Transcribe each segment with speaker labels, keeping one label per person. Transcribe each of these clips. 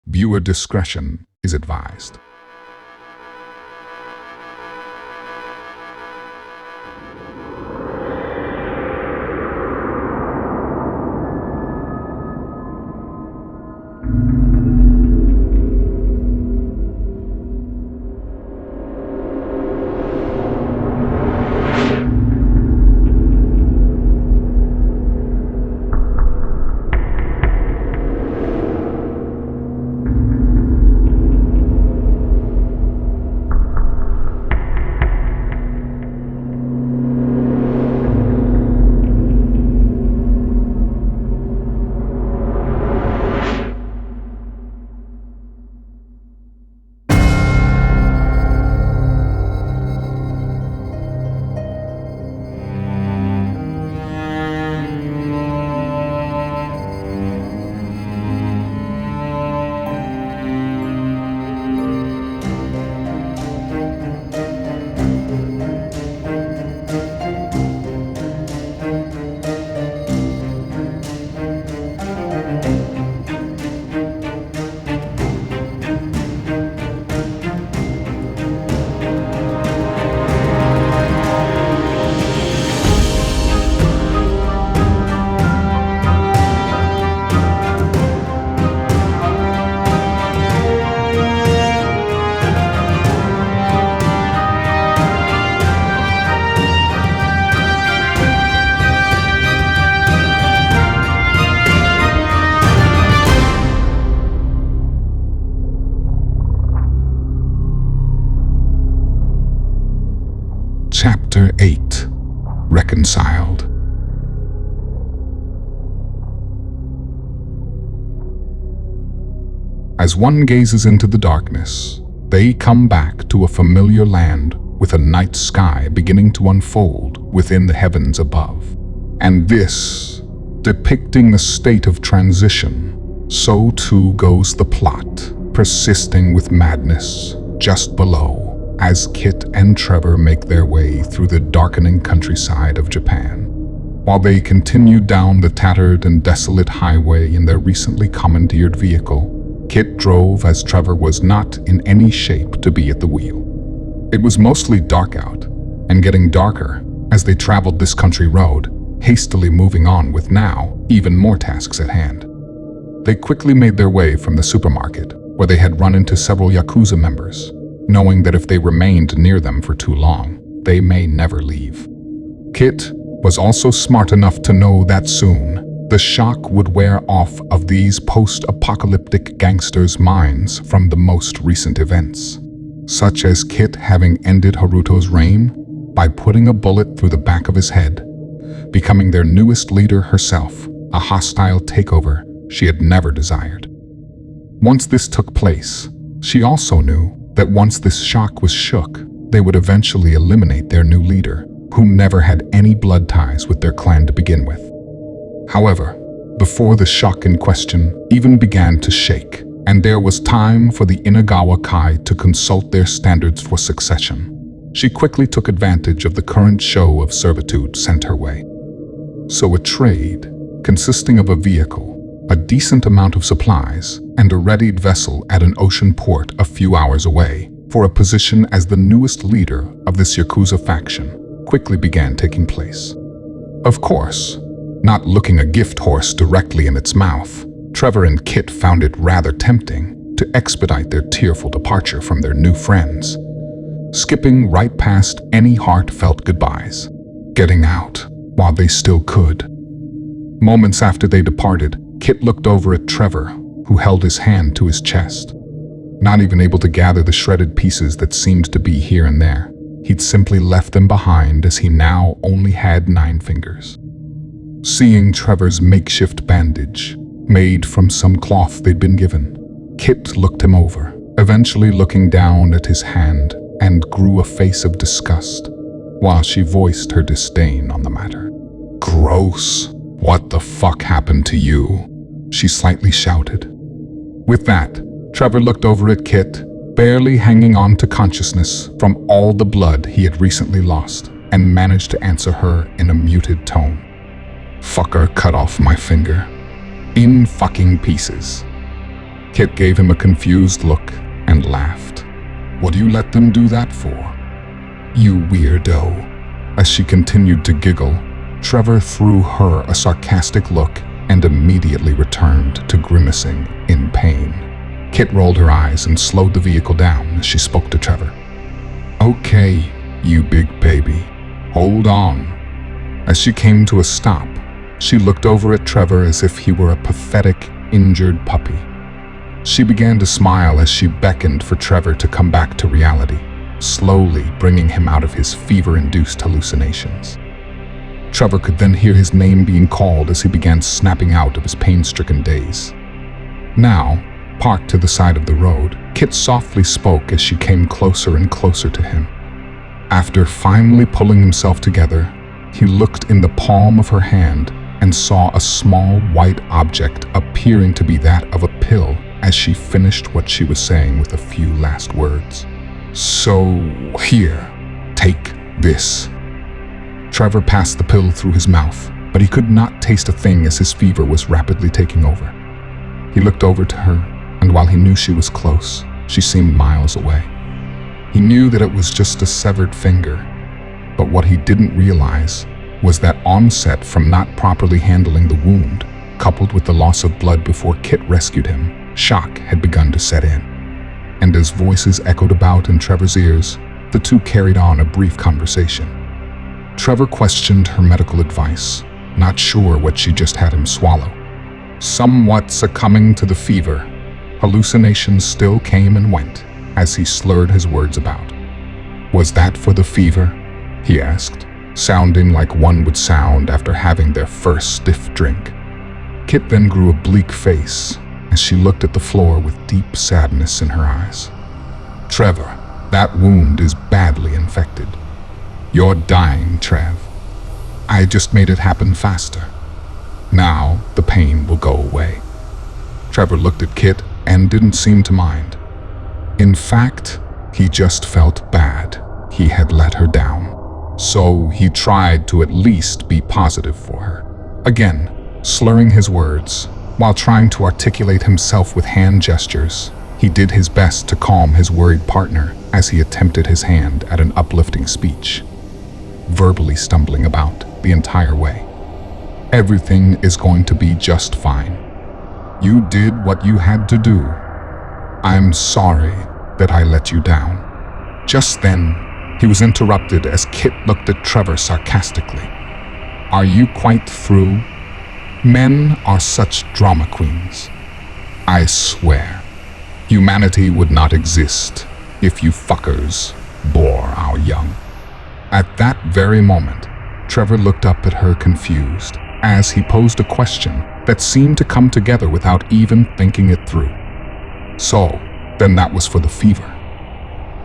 Speaker 1: Viewer discretion is advised. Chapter 8 Reconciled. As one gazes into the darkness, they come back to a familiar land with a night sky beginning to unfold within the heavens above. And this, depicting the state of transition, so too goes the plot, persisting with madness just below, as Kit and Trevor make their way through the darkening countryside of Japan. While they continue down the tattered and desolate highway in their recently commandeered vehicle, Kit drove as Trevor was not in any shape to be at the wheel. It was mostly dark out, and getting darker as they traveled this country road, hastily moving on with now even more tasks at hand. They quickly made their way from the supermarket, where they had run into several Yakuza members, knowing that if they remained near them for too long, they may never leave. Kit was also smart enough to know that soon the shock would wear off of these post-apocalyptic gangsters' minds from the most recent events, such as Kit having ended Haruto's reign by putting a bullet through the back of his head, becoming their newest leader herself, a hostile takeover she had never desired. Once this took place, she also knew that once this shock was shook, they would eventually eliminate their new leader, who never had any blood ties with their clan to begin with. However, before the shock in question even began to shake, and there was time for the Inagawa Kai to consult their standards for succession, she quickly took advantage of the current show of servitude sent her way. So a trade, consisting of a vehicle, a decent amount of supplies, and a readied vessel at an ocean port a few hours away for a position as the newest leader of this Yakuza faction, quickly began taking place. Of course, not looking a gift horse directly in its mouth, Trevor and Kit found it rather tempting to expedite their tearful departure from their new friends, skipping right past any heartfelt goodbyes, getting out while they still could. Moments after they departed, Kit looked over at Trevor, who held his hand to his chest. Not even able to gather the shredded pieces that seemed to be here and there, he'd simply left them behind as he now only had 9 fingers. Seeing Trevor's makeshift bandage, made from some cloth they'd been given, Kit looked him over, eventually looking down at his hand and grew a face of disgust, while she voiced her disdain on the matter. "Gross. What the fuck happened to you?" she slightly shouted. With that, Trevor looked over at Kit, barely hanging on to consciousness from all the blood he had recently lost, and managed to answer her in a muted tone. "Fucker cut off my finger. In fucking pieces." Kit gave him a confused look and laughed. "What do you let them do that for?" "You weirdo." As she continued to giggle, Trevor threw her a sarcastic look and immediately returned to grimacing in pain. Kit rolled her eyes and slowed the vehicle down as she spoke to Trevor. "Okay, you big baby, hold on." As she came to a stop, she looked over at Trevor as if he were a pathetic, injured puppy. She began to smile as she beckoned for Trevor to come back to reality, slowly bringing him out of his fever-induced hallucinations. Trevor could then hear his name being called as he began snapping out of his pain-stricken daze. Now, parked to the side of the road, Kit softly spoke as she came closer and closer to him. After finally pulling himself together, he looked in the palm of her hand and saw a small white object appearing to be that of a pill as she finished what she was saying with a few last words. "So, here, take this." Trevor passed the pill through his mouth, but he could not taste a thing as his fever was rapidly taking over. He looked over to her, and while he knew she was close, she seemed miles away. He knew that it was just a severed finger, but what he didn't realize was that onset from not properly handling the wound, coupled with the loss of blood before Kit rescued him, shock had begun to set in. And as voices echoed about in Trevor's ears, the two carried on a brief conversation. Trevor questioned her medical advice, not sure what she just had him swallow. Somewhat succumbing to the fever, hallucinations still came and went as he slurred his words about. "Was that for the fever?" he asked, sounding like one would sound after having their first stiff drink. Kit then grew a bleak face as she looked at the floor with deep sadness in her eyes. "Trevor, that wound is badly infected. You're dying, Trev. I just made it happen faster. Now the pain will go away." Trevor looked at Kit and didn't seem to mind. In fact, he just felt bad. He had let her down. So he tried to at least be positive for her. Again, slurring his words, while trying to articulate himself with hand gestures, he did his best to calm his worried partner as he attempted his hand at an uplifting speech, verbally stumbling about the entire way. "Everything is going to be just fine. You did what you had to do. I'm sorry that I let you down." Just then, he was interrupted as Kit looked at Trevor sarcastically. "Are you quite through? Men are such drama queens. I swear, humanity would not exist if you fuckers bore our young." At that very moment, Trevor looked up at her confused as he posed a question that seemed to come together without even thinking it through. "So, then that was for the fever?"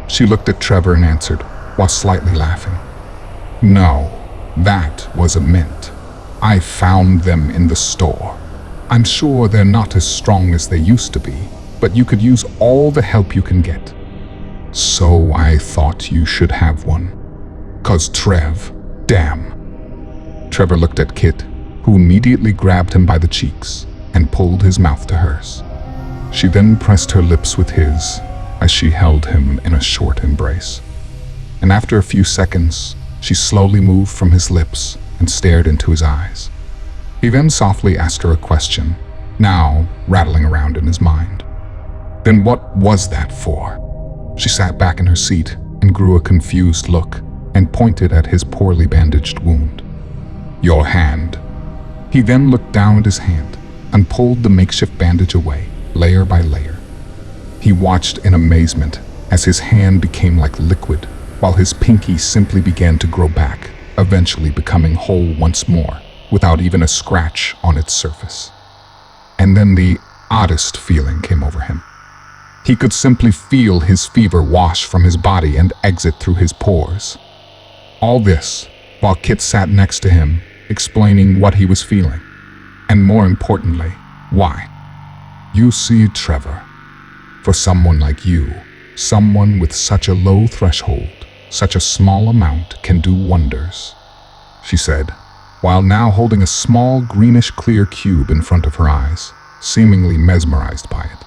Speaker 1: She looked at Trevor and answered, while slightly laughing. "No, that was a mint. I found them in the store. I'm sure they're not as strong as they used to be, but you could use all the help you can get. So I thought you should have one. 'Cause Trev, damn." Trevor looked at Kit, who immediately grabbed him by the cheeks and pulled his mouth to hers. She then pressed her lips with his as she held him in a short embrace. And after a few seconds, she slowly moved from his lips and stared into his eyes. He then softly asked her a question, now rattling around in his mind. "Then what was that for?" She sat back in her seat and grew a confused look and pointed at his poorly bandaged wound. "Your hand." He then looked down at his hand and pulled the makeshift bandage away, layer by layer. He watched in amazement as his hand became like liquid, while his pinky simply began to grow back, eventually becoming whole once more, without even a scratch on its surface. And then the oddest feeling came over him. He could simply feel his fever wash from his body and exit through his pores. All this while Kit sat next to him, explaining what he was feeling, and more importantly, why. "You see, Trevor, for someone like you, someone with such a low threshold, such a small amount can do wonders," she said, while now holding a small greenish clear cube in front of her eyes, seemingly mesmerized by it.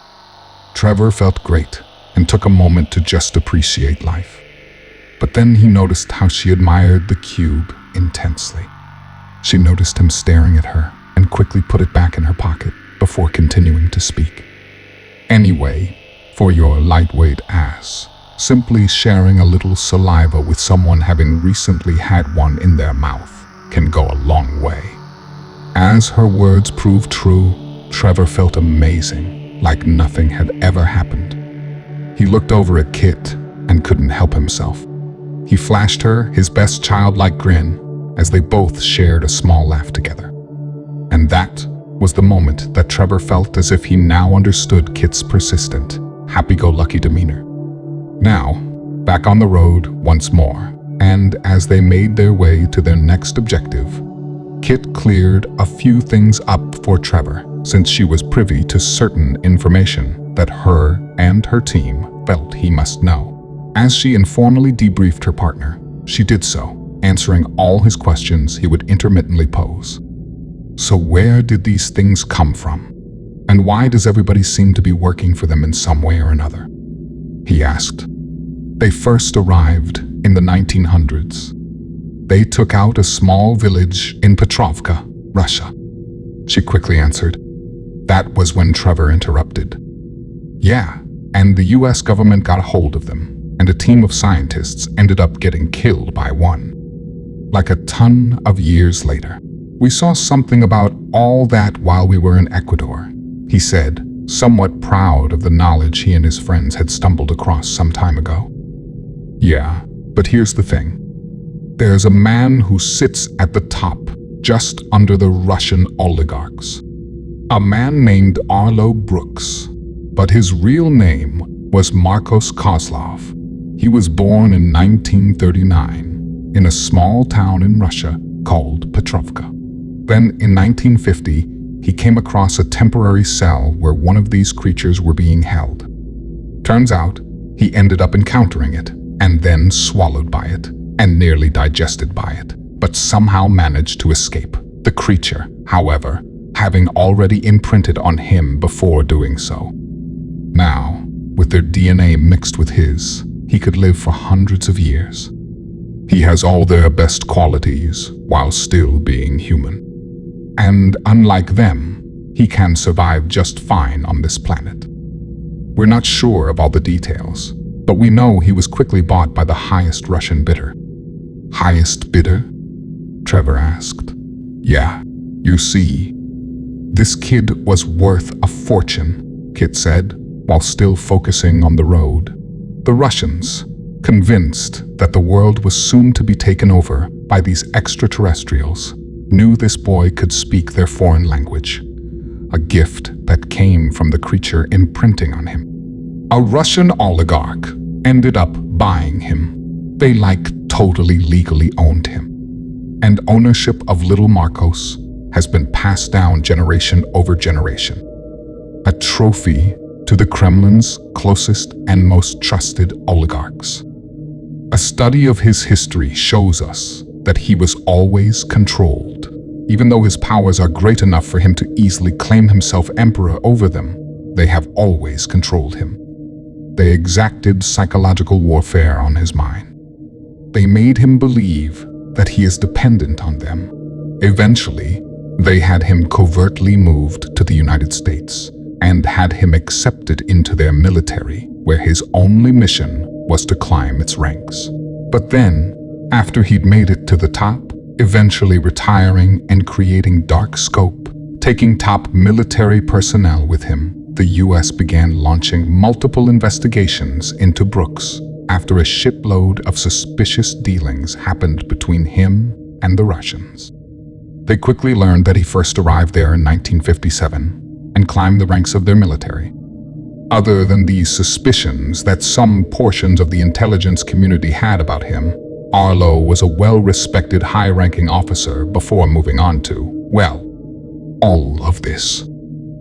Speaker 1: Trevor felt great and took a moment to just appreciate life. But then he noticed how she admired the cube intensely. She noticed him staring at her and quickly put it back in her pocket before continuing to speak. Anyway, for your lightweight ass, simply sharing a little saliva with someone having recently had one in their mouth can go a long way. As her words proved true, Trevor felt amazing, like nothing had ever happened. He looked over at Kit and couldn't help himself. He flashed her his best childlike grin as they both shared a small laugh together. And that was the moment that Trevor felt as if he now understood Kit's persistent, happy-go-lucky demeanor. Now, back on the road once more, and as they made their way to their next objective, Kit cleared a few things up for Trevor, since she was privy to certain information that her and her team felt he must know. As she informally debriefed her partner, she did so, answering all his questions he would intermittently pose. So where did these things come from? And why does everybody seem to be working for them in some way or another? He asked. They first arrived in the 1900s. They took out a small village in Petrovka, Russia. She quickly answered. That was when Trevor interrupted. Yeah, and the US government got a hold of them, and a team of scientists ended up getting killed by one. Like a ton of years later. We saw something about all that while we were in Ecuador, he said, somewhat proud of the knowledge he and his friends had stumbled across some time ago. Yeah, but here's the thing. There's a man who sits at the top, just under the Russian oligarchs. A man named Arlo Brooks, but his real name was Marcos Kozlov. He was born in 1939 in a small town in Russia called Petrovka. Then in 1950, he came across a temporary cell where one of these creatures were being held. Turns out, he ended up encountering it, and then swallowed by it, and nearly digested by it, but somehow managed to escape. The creature, however, having already imprinted on him before doing so. Now, with their DNA mixed with his, he could live for hundreds of years. He has all their best qualities while still being human. And unlike them, he can survive just fine on this planet. We're not sure of all the details, but we know he was quickly bought by the highest Russian bidder. Highest bidder? Trevor asked. Yeah, you see, this kid was worth a fortune, Kit said, while still focusing on the road. The Russians, convinced that the world was soon to be taken over by these extraterrestrials, knew this boy could speak their foreign language, a gift that came from the creature imprinting on him. A Russian oligarch ended up buying him. They totally legally owned him. And ownership of little Marcos has been passed down generation over generation. A trophy to the Kremlin's closest and most trusted oligarchs. A study of his history shows us that he was always controlled. Even though his powers are great enough for him to easily claim himself emperor over them, they have always controlled him. They exacted psychological warfare on his mind. They made him believe that he is dependent on them. Eventually, they had him covertly moved to the United States and had him accepted into their military, where his only mission was to climb its ranks. But then, after he'd made it to the top, eventually retiring and creating dark scope, taking top military personnel with him, the US began launching multiple investigations into Brooks after a shipload of suspicious dealings happened between him and the Russians. They quickly learned that he first arrived there in 1957 and climbed the ranks of their military. Other than these suspicions that some portions of the intelligence community had about him, Arlo was a well-respected high-ranking officer before moving on to, well, all of this.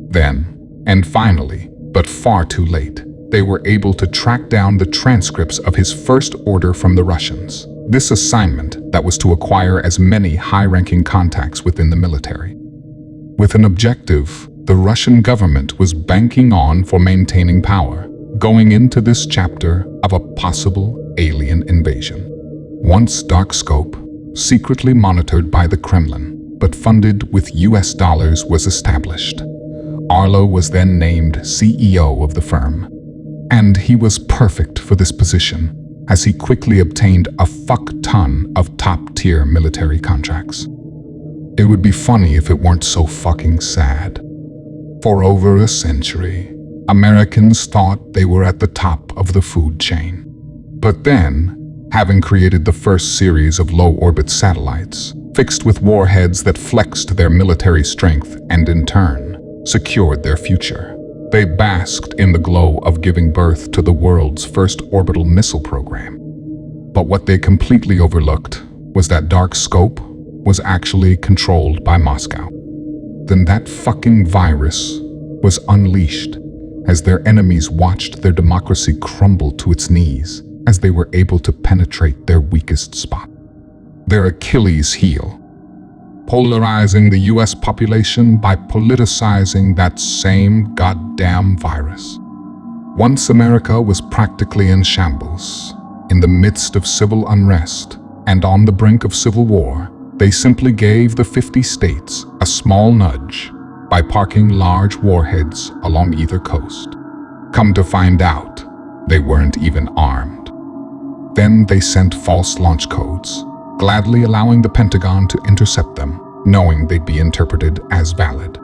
Speaker 1: Then, and finally, but far too late, they were able to track down the transcripts of his first order from the Russians. This assignment that was to acquire as many high-ranking contacts within the military, with an objective the Russian government was banking on for maintaining power, going into this chapter of a possible alien invasion. Once Dark Scope, secretly monitored by the Kremlin, but funded with US dollars, was established, Arlo was then named CEO of the firm. And he was perfect for this position, as he quickly obtained a fuck ton of top-tier military contracts. It would be funny if it weren't so fucking sad. For over a century, Americans thought they were at the top of the food chain. But then, having created the first series of low-orbit satellites, fixed with warheads that flexed their military strength and in turn, secured their future, they basked in the glow of giving birth to the world's first orbital missile program. But what they completely overlooked was that Dark Scope was actually controlled by Moscow. Then that fucking virus was unleashed as their enemies watched their democracy crumble to its knees as they were able to penetrate their weakest spot. Their Achilles heel. Polarizing the US population by politicizing that same goddamn virus. Once America was practically in shambles, in the midst of civil unrest, and on the brink of civil war, they simply gave the 50 states a small nudge by parking large warheads along either coast. Come to find out, they weren't even armed. Then they sent false launch codes, gladly allowing the Pentagon to intercept them, knowing they'd be interpreted as valid.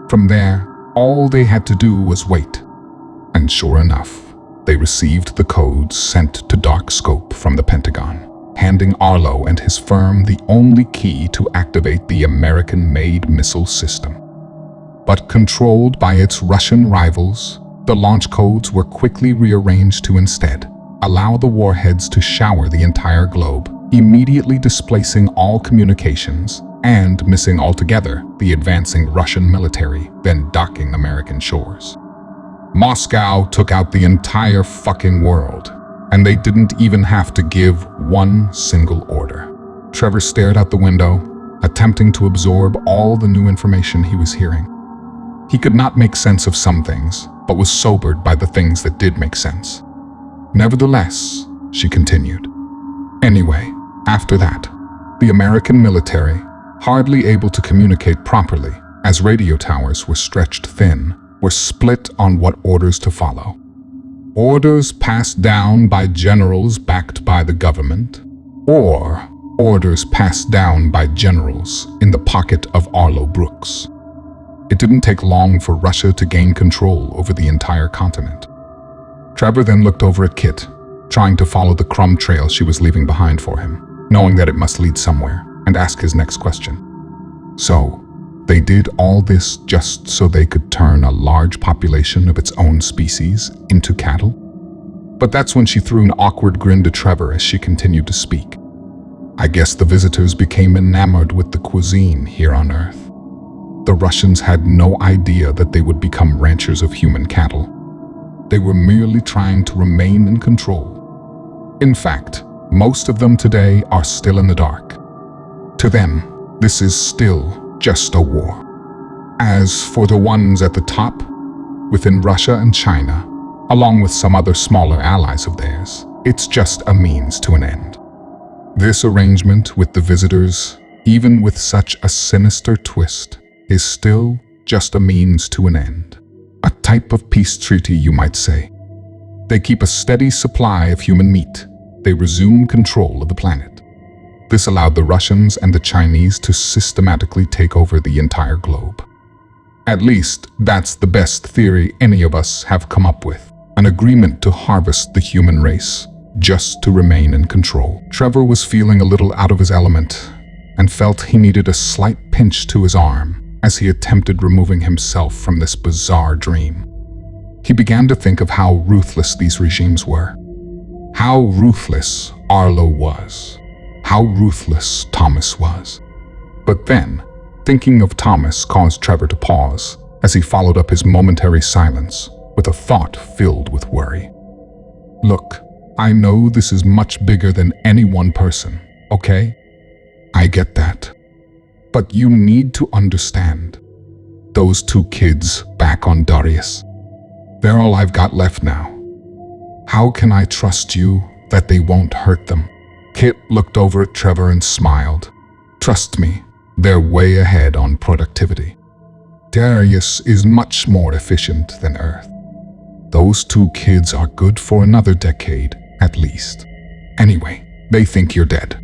Speaker 1: From there, all they had to do was wait. And sure enough, they received the codes sent to Dark Scope from the Pentagon, handing Arlo and his firm the only key to activate the American-made missile system. But controlled by its Russian rivals, the launch codes were quickly rearranged to instead allow the warheads to shower the entire globe, immediately displacing all communications and missing altogether the advancing Russian military, then docking American shores. Moscow took out the entire fucking world, and they didn't even have to give one single order. Trevor stared out the window, attempting to absorb all the new information he was hearing. He could not make sense of some things, but was sobered by the things that did make sense. Nevertheless, she continued. Anyway, after that, the American military, hardly able to communicate properly as radio towers were stretched thin, were split on what orders to follow. Orders passed down by generals backed by the government, or orders passed down by generals in the pocket of Arlo Brooks. It didn't take long for Russia to gain control over the entire continent. Trevor then looked over at Kit, trying to follow the crumb trail she was leaving behind for him, knowing that it must lead somewhere, and ask his next question. So, they did all this just so they could turn a large population of its own species into cattle? But that's when she threw an awkward grin to Trevor as she continued to speak. I guess the visitors became enamored with the cuisine here on Earth. The Russians had no idea that they would become ranchers of human cattle. They were merely trying to remain in control. In fact, most of them today are still in the dark. To them, this is still just a war. As for the ones at the top, within Russia and China, along with some other smaller allies of theirs, it's just a means to an end. This arrangement with the visitors, even with such a sinister twist, is still just a means to an end. A type of peace treaty, you might say. They keep a steady supply of human meat. They resume control of the planet. This allowed the Russians and the Chinese to systematically take over the entire globe. At least, that's the best theory any of us have come up with. An agreement to harvest the human race, just to remain in control. Trevor was feeling a little out of his element, and felt he needed a slight pinch to his arm as he attempted removing himself from this bizarre dream. He began to think of how ruthless these regimes were. How ruthless Arlo was. How ruthless Thomas was. But then, thinking of Thomas caused Trevor to pause as he followed up his momentary silence with a thought filled with worry. Look, I know this is much bigger than any one person, okay? I get that. But you need to understand. those two kids back on Darius. They're all I've got left now. How can I trust you that they won't hurt them?" Kit looked over at Trevor and smiled. "Trust me, they're way ahead on productivity. Darius is much more efficient than Earth. Those two kids are good for another decade, at least. Anyway, they think you're dead.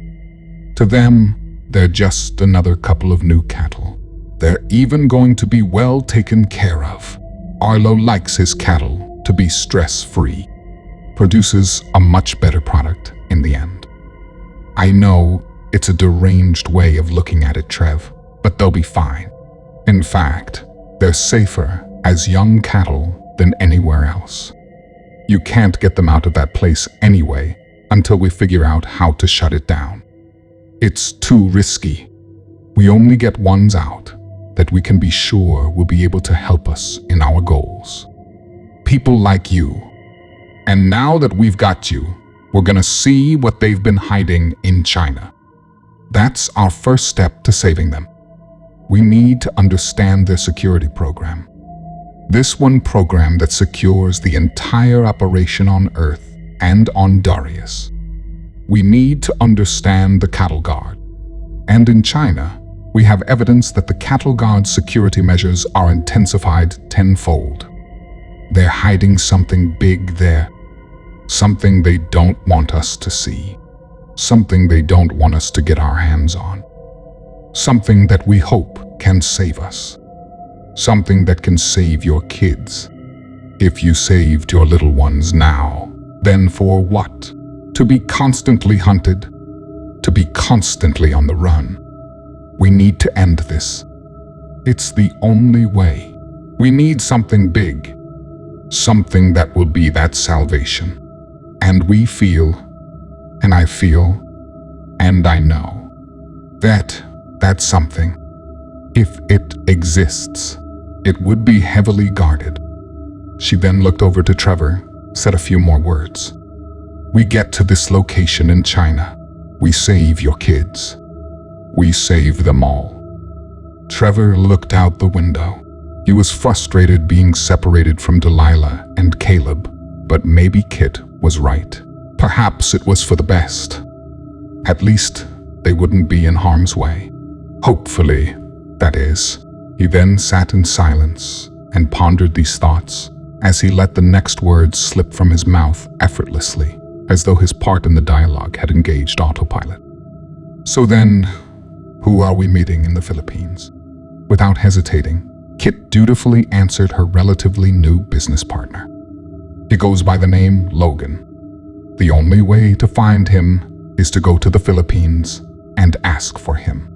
Speaker 1: To them, they're just another couple of new cattle. They're even going to be well taken care of. Arlo likes his cattle to be stress-free. Produces a much better product in the end. I know it's a deranged way of looking at it, Trev, but they'll be fine. In fact, they're safer as young cattle than anywhere else. You can't get them out of that place anyway until we figure out how to shut it down. It's too risky. We only get ones out that we can be sure will be able to help us in our goals. People like you. And now that we've got you, we're gonna see what they've been hiding in China. That's our first step to saving them. We need to understand their security program. This one program that secures the entire operation on Earth and on Darius. We need to understand the cattle guard. And in China, we have evidence that the cattle guard's security measures are intensified tenfold. They're hiding something big there. Something they don't want us to see. Something they don't want us to get our hands on. Something that we hope can save us. Something that can save your kids. If you saved your little ones now, then for what? To be constantly hunted? To be constantly on the run? We need to end this. It's the only way. We need something big. Something that will be that salvation. And we feel, and I feel, and I know, that that's something, if it exists, it would be heavily guarded. She then looked over to Trevor, said a few more words. We get to this location in China. We save your kids. We save them all. Trevor looked out the window. He was frustrated being separated from Delilah and Caleb, but maybe Kit was right. Perhaps it was for the best. At least they wouldn't be in harm's way. Hopefully, that is. He then sat in silence and pondered these thoughts as he let the next words slip from his mouth effortlessly, as though his part in the dialogue had engaged autopilot. So then, who are we meeting in the Philippines? Without hesitating, Kit dutifully answered her relatively new business partner. He goes by the name Logan. The only way to find him is to go to the Philippines and ask for him.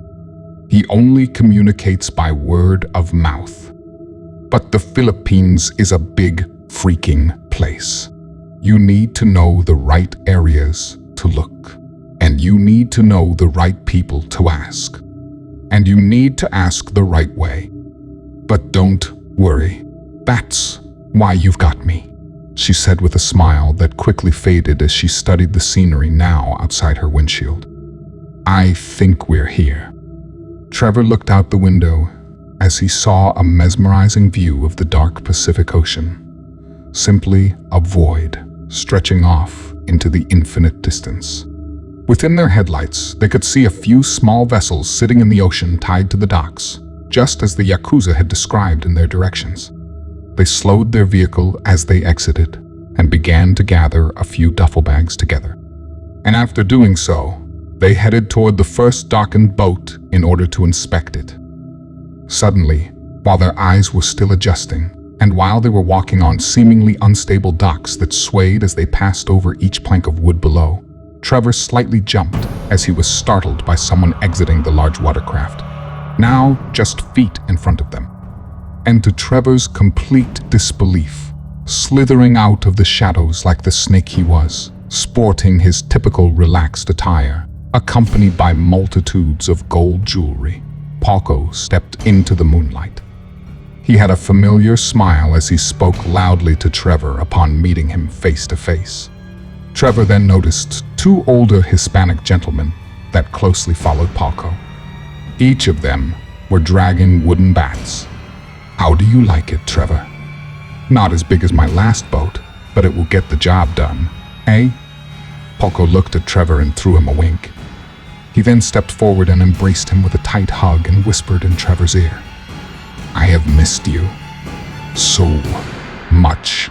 Speaker 1: He only communicates by word of mouth. But the Philippines is a big freaking place. You need to know the right areas to look. And you need to know the right people to ask. And you need to ask the right way. But don't worry. That's why you've got me, she said with a smile that quickly faded as she studied the scenery now outside her windshield. I think we're here. Trevor looked out the window as he saw a mesmerizing view of the dark Pacific Ocean. Simply a void stretching off into the infinite distance. Within their headlights, they could see a few small vessels sitting in the ocean tied to the docks, just as the Yakuza had described in their directions. They slowed their vehicle as they exited and began to gather a few duffel bags together. And after doing so, they headed toward the first darkened boat in order to inspect it. Suddenly, while their eyes were still adjusting, and while they were walking on seemingly unstable docks that swayed as they passed over each plank of wood below, Trevor slightly jumped as he was startled by someone exiting the large watercraft, now just feet in front of them. And to Trevor's complete disbelief, slithering out of the shadows like the snake he was, sporting his typical relaxed attire, accompanied by multitudes of gold jewelry, Paco stepped into the moonlight. He had a familiar smile as he spoke loudly to Trevor upon meeting him face to face. Trevor then noticed two older Hispanic gentlemen that closely followed Paco. Each of them were dragging wooden bats. How do you like it, Trevor? Not as big as my last boat, but it will get the job done, eh? Polko looked at Trevor and threw him a wink. He then stepped forward and embraced him with a tight hug and whispered in Trevor's ear, I have missed you so much.